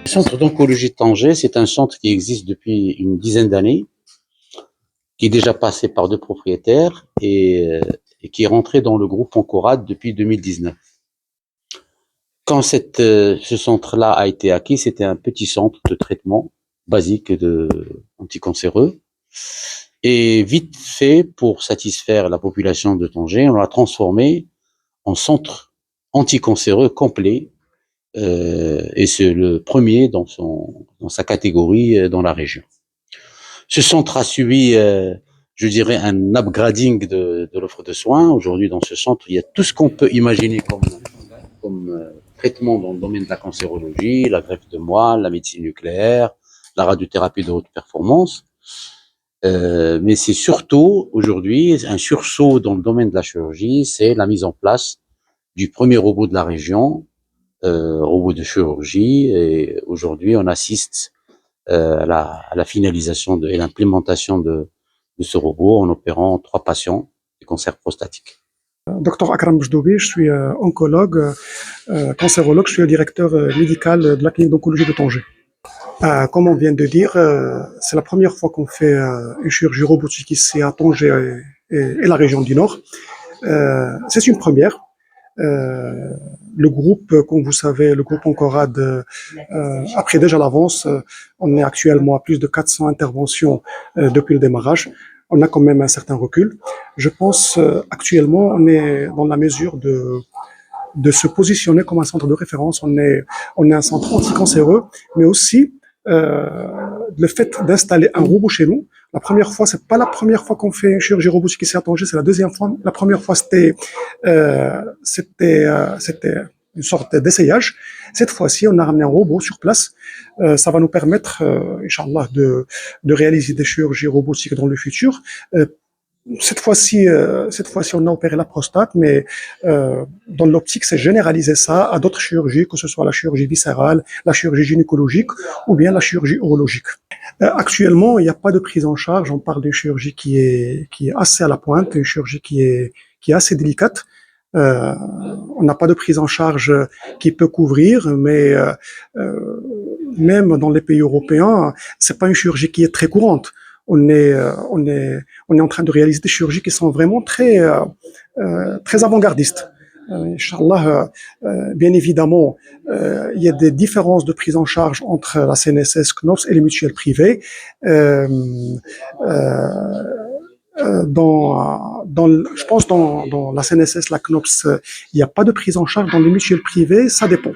Centre d'oncologie de Tanger, c'est un centre qui existe depuis une dizaine d'années, qui est déjà passé par deux propriétaires et qui est rentré dans le groupe Oncorad depuis 2019. Quand ce centre-là a été acquis, c'était un petit centre de traitement basique de anticancéreux. Et vite fait, pour satisfaire la population de Tanger, on l'a transformé en centre anticancéreux complet. Et c'est le premier dans sa catégorie dans la région. Ce centre a subi, je dirais, un upgrading de l'offre de soins. Aujourd'hui, dans ce centre, il y a tout ce qu'on peut imaginer comme traitement dans le domaine de la cancérologie, la greffe de moelle, la médecine nucléaire, la radiothérapie de haute performance. Mais c'est surtout, aujourd'hui, un sursaut dans le domaine de la chirurgie, c'est la mise en place du premier robot de la région, robot de chirurgie, et aujourd'hui on assiste à la finalisation et l'implémentation de ce robot en opérant 3 patients du cancer prostatique. Docteur Akram Boujdoubi, je suis oncologue, cancérologue, je suis le directeur médical de la clinique d'oncologie de Tanger. Comme on vient de dire, c'est la première fois qu'on fait une chirurgie robotique ici à Tanger et la région du Nord. C'est une première. Le groupe, comme vous savez, le groupe Oncorad a pris déjà l'avance. On est actuellement à plus de 400 interventions depuis le démarrage. On a quand même un certain recul. Je pense actuellement, on est dans la mesure de se positionner comme un centre de référence. On est un centre anticancéreux, mais aussi le fait d'installer un robot chez nous. La première fois, c'est pas la première fois qu'on fait une chirurgie robotique ici à Tanger, c'est la deuxième fois. La première fois, c'était une sorte d'essayage. Cette fois-ci, on a ramené un robot sur place. Ça va nous permettre, Inch'Allah, de réaliser des chirurgies robotiques dans le futur. Cette fois-ci, on a opéré la prostate, mais dans l'optique, c'est généraliser ça à d'autres chirurgies, que ce soit la chirurgie viscérale, la chirurgie gynécologique ou bien la chirurgie urologique. Actuellement, il n'y a pas de prise en charge. On parle d'une chirurgie qui est assez à la pointe, une chirurgie qui est assez délicate. On n'a pas de prise en charge qui peut couvrir, mais même dans les pays européens, c'est pas une chirurgie qui est très courante. On est en train de réaliser des chirurgies qui sont vraiment très avant-gardistes. Inch'Allah, bien évidemment, il y a des différences de prise en charge entre la CNSS, CNOPS et les mutuelles privées. Je pense dans la CNSS, la CNOPS, il n'y a pas de prise en charge. Dans les mutuelles privées, ça dépend.